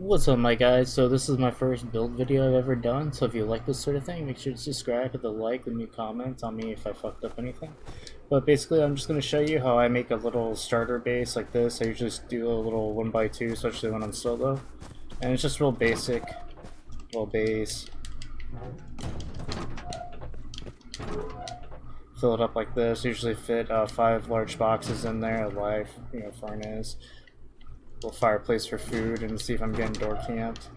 What's up, my guys? So this is my first build video I've ever done, so if you like this sort of thing, make sure to subscribe, hit the like, leave me a comment, tell me if I fucked up anything. But basically, I'm just going to show you how I make a little starter base like this. I usually just do a little 1x2, especially when I'm solo. And it's just real basic. Little base. Fill it up like this. Usually fit 5 large boxes in there, a life, furnace. Little fireplace for food, and see if I'm getting door camped.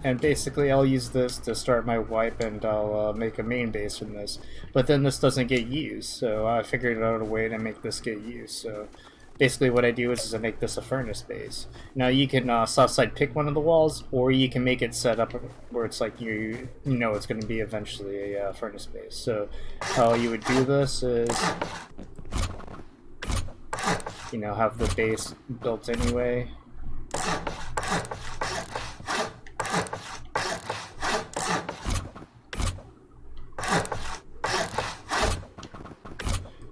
And basically I'll use this to start my wipe, and I'll make a main base from this. But then this doesn't get used, so I figured out a way to make this get used. So basically what I do is I make this a furnace base. Now you can soft side pick one of the walls, or you can make it set up where it's like you know it's going to be eventually a furnace base. So how you would do this is, have the base built anyway.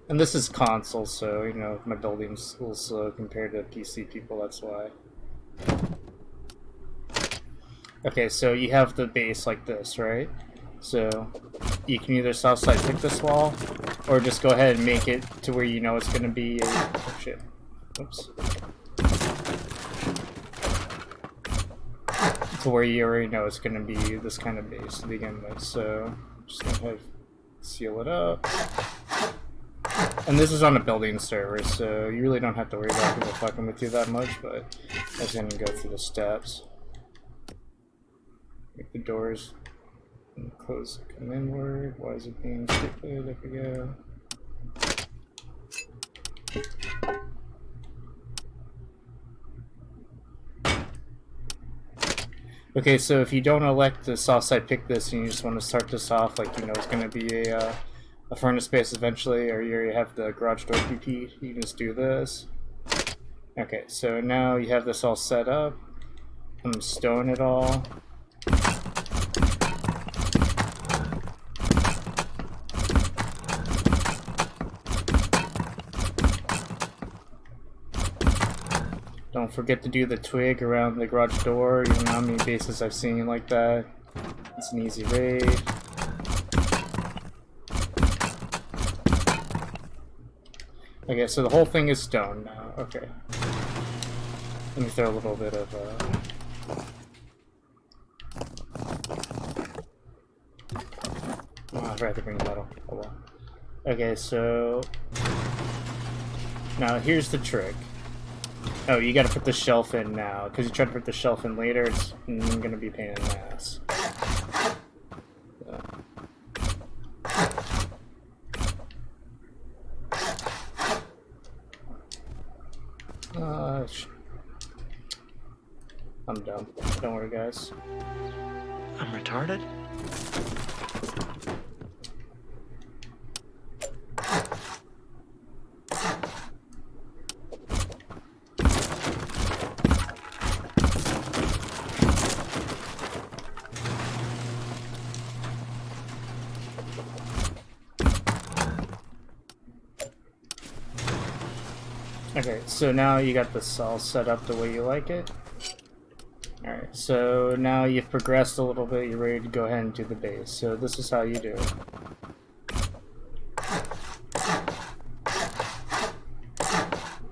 And this is console, so, my building's a little slow compared to PC people, that's why. Okay, so you have the base like this, right? So you can either south side pick this wall, or just go ahead and make it to where you know it's going to be a... Oh shit. Oops. To where you already know it's going to be this kind of base to begin with. So just go ahead and seal it up. And this is on a building server, so you really don't have to worry about people fucking with you that much, but I'm just going to go through the steps. Make the doors and close, come inward. Why is it being stupid? There we go. Okay, so if you don't elect to soft side pick this and you just want to start this off like it's going to be a furnace base eventually, or you already have the garage door PP, you can just do this. Okay, so now you have this all set up. I'm stone it all. Don't forget to do the twig around the garage door. You don't know how many bases I've seen like that. It's an easy raid. Okay, so the whole thing is stone now. Okay. Let me throw a little bit of I'd rather bring metal. Oh well. Okay, so now here's the trick. Oh, you gotta put the shelf in now, because you try to put the shelf in later, it's gonna be a pain in the ass. I'm dumb. Don't worry, guys. I'm retarded? Okay, so now you got this all set up the way you like it. Alright, so now you've progressed a little bit, you're ready to go ahead and do the base. So this is how you do it.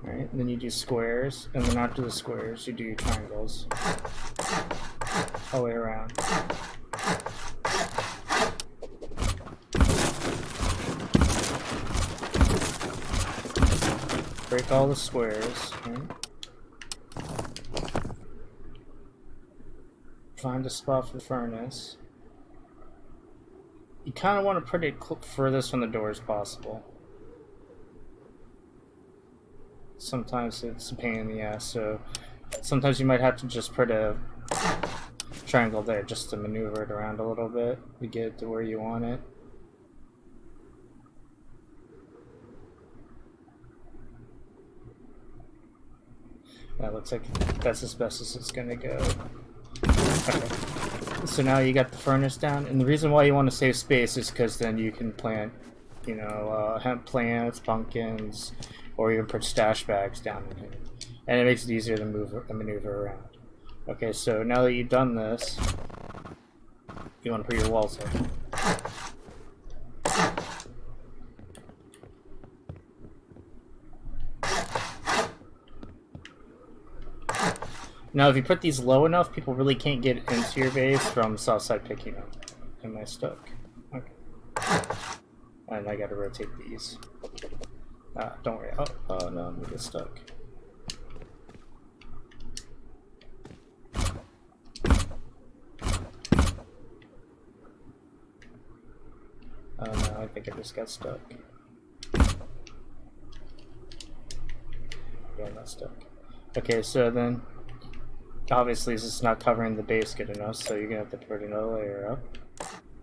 Alright, then you do squares, and then after the squares you do triangles. All the way around. Break all the squares. Right? Find a spot for the furnace. You kind of want to put it furthest from the door as possible. Sometimes it's a pain in the ass, so sometimes you might have to just put a triangle there just to maneuver it around a little bit to get it to where you want it. That looks like that's as best as it's gonna go. Okay. So now you got the furnace down, and the reason why you want to save space is because then you can plant, hemp plants, pumpkins, or even put stash bags down in here. And it makes it easier to maneuver around. Okay, so now that you've done this, you want to put your walls up. Now, if you put these low enough, people really can't get into your base from south side picking up. Am I stuck? Okay. And I gotta rotate these. Don't worry. Oh no, I'm gonna get stuck. Oh no, I think I just got stuck. Yeah, I'm not stuck. Okay, so then obviously this is not covering the base good enough, so you're gonna have to put another layer up.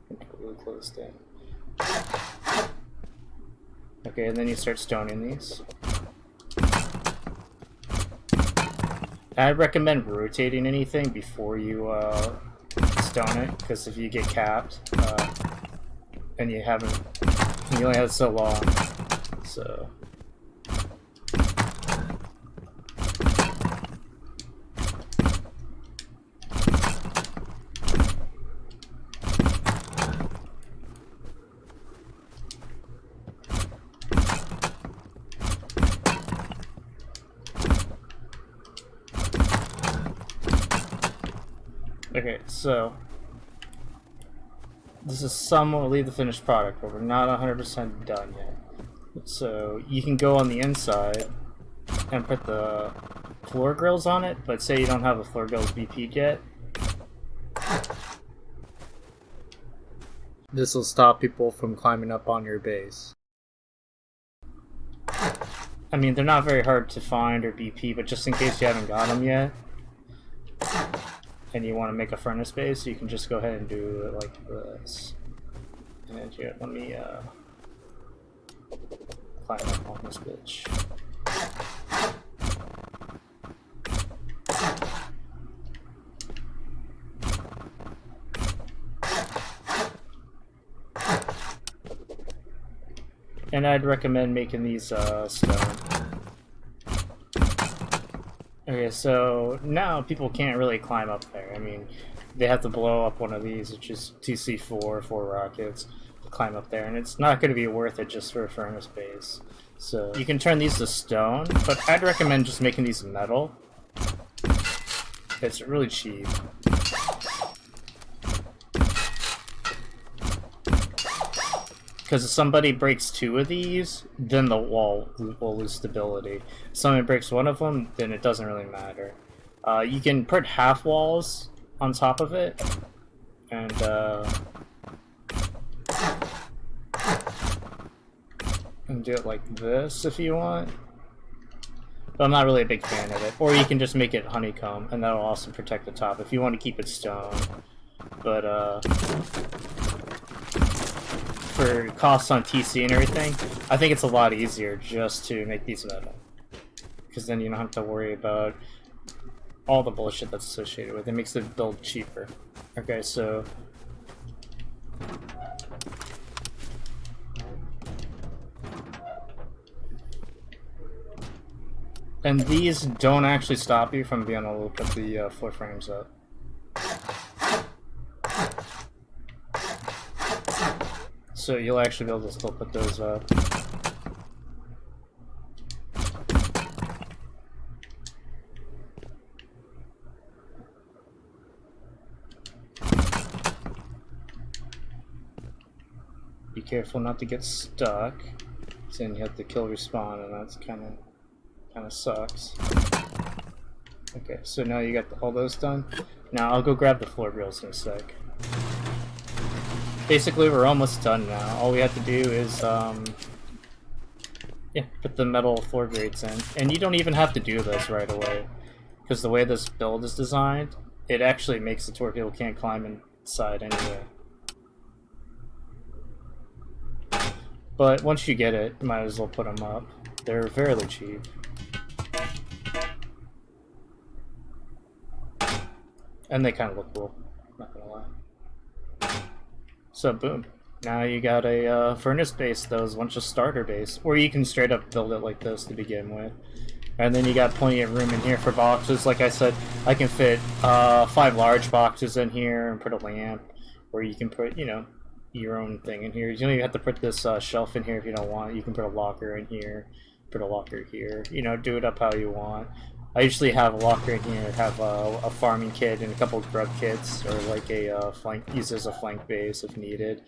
Completely closed in. Okay, and then you start stoning these. I'd recommend rotating anything before you stone it, because if you get capped, and you only have so long, so. Okay, so this is somewhat the finished product, but we're not 100% done yet. So you can go on the inside and put the floor grills on it, but say you don't have the floor grills BP'd yet. This will stop people from climbing up on your base. I mean, they're not very hard to find or BP, but just in case you haven't got them yet, and you want to make a furnace base, you can just go ahead and do it like this. And here, let me climb up on this bitch. And I'd recommend making these stone. Okay, so now people can't really climb up there. I mean, they have to blow up one of these, which is 2C4, 4 rockets, to climb up there, and it's not going to be worth it just for a furnace base. So you can turn these to stone, but I'd recommend just making these metal. It's really cheap. Because if somebody breaks 2 of these, then the wall will lose stability. If somebody breaks 1 of them, then it doesn't really matter. You can put half walls on top of it, and do it like this if you want. But I'm not really a big fan of it. Or you can just make it honeycomb, and that'll also protect the top if you want to keep it stone. But for costs on TC and everything, I think it's a lot easier just to make these metal. Because then you don't have to worry about all the bullshit that's associated with it. It makes the build cheaper. Okay, so and these don't actually stop you from being able to put the floor frames up. So you'll actually be able to still put those up. Be careful not to get stuck. So then you have to kill respawn, and that's kind of sucks. Okay, so now you got all those done. Now I'll go grab the floor grills in a sec. Basically, we're almost done now. All we have to do is, put the metal floor grates in. And you don't even have to do this right away, because the way this build is designed, it actually makes it to where people can't climb inside anyway. But once you get it, you might as well put them up. They're fairly cheap. And they kind of look cool, not gonna lie. So boom, now you got a furnace base that was once a starter base, or you can straight up build it like this to begin with. And then you got plenty of room in here for boxes. Like I said, I can fit 5 large boxes in here and put a lamp, or you can put, you know, your own thing in here. You don't even have to put this shelf in here if you don't want. You can put a locker in here, put a locker here. You know, do it up how you want. I usually have a locker in here, have a farming kit and a couple of grub kits, or like a flank, use as a flank base if needed.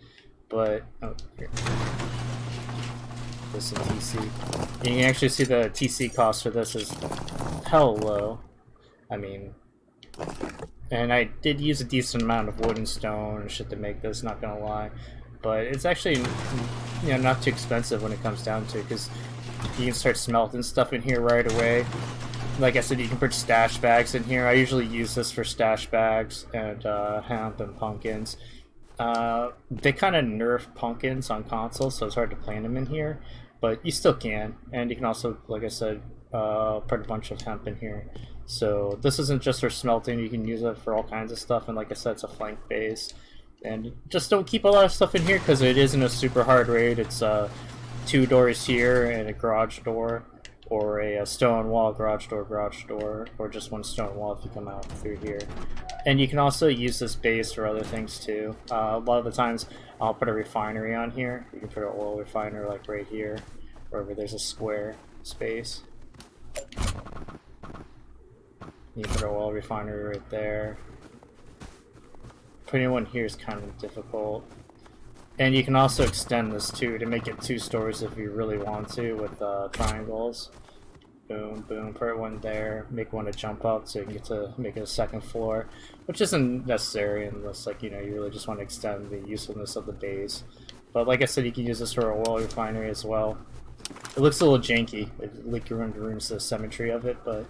But oh, here. This is TC. You can actually see the TC cost for this is hell low. I mean, and I did use a decent amount of wood and stone and shit to make this, not gonna lie. But it's actually, you know, not too expensive when it comes down to it, because you can start smelting stuff in here right away. Like I said, you can put stash bags in here. I usually use this for stash bags and hemp and pumpkins. They kind of nerf pumpkins on consoles, so it's hard to plant them in here, but you still can. And you can also, like I said, put a bunch of hemp in here. So this isn't just for smelting, you can use it for all kinds of stuff, and like I said, it's a flank base. And just don't keep a lot of stuff in here, because it isn't a super hard raid. It's 2 doors here and a garage door, or a stone wall, garage door, or just 1 stone wall if you come out through here. And you can also use this base for other things too. A lot of the times I'll put a refinery on here. You can put an oil refiner like right here, wherever there's a square space. You can put an oil refinery right there. Putting one here is kind of difficult. And you can also extend this too to make it 2 stories if you really want to with triangles. Boom, boom, put one there, make one to jump up so you can get to make it a 2nd floor, which isn't necessary unless, like, you know, you really just want to extend the usefulness of the base. But like I said, you can use this for an oil refinery as well. It looks a little janky, it like ruins the symmetry of it, but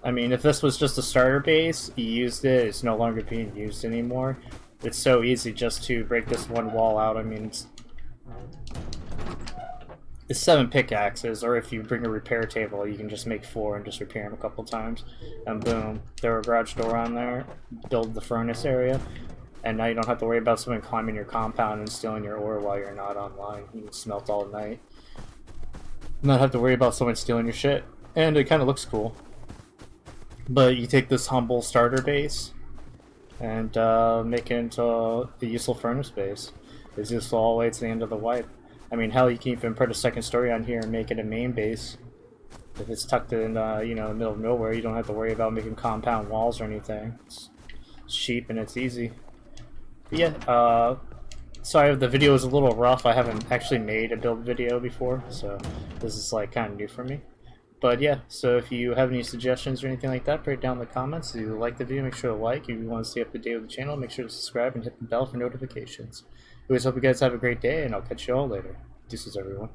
I mean, if this was just a starter base, you used it, it's no longer being used anymore. It's so easy just to break this one wall out. I mean, it's 7 pickaxes, or if you bring a repair table, you can just make 4 and just repair them a couple times. And boom, throw a garage door on there, build the furnace area, and now you don't have to worry about someone climbing your compound and stealing your ore while you're not online. You can smelt all night. Not have to worry about someone stealing your shit. And it kind of looks cool. But you take this humble starter base and make it into a useful furnace base. It's useful all the way to the end of the wipe. I mean, hell, you can even put a 2nd story on here and make it a main base. If it's tucked in, you know, the middle of nowhere, you don't have to worry about making compound walls or anything. It's cheap and it's easy. But yeah, sorry the video is a little rough. I haven't actually made a build video before, so this is like kind of new for me. But yeah, so if you have any suggestions or anything like that, put it down in the comments. If you like the video, make sure to like. If you want to stay up to date with the channel, make sure to subscribe and hit the bell for notifications. Anyways, hope you guys have a great day, and I'll catch you all later. Deuces, everyone.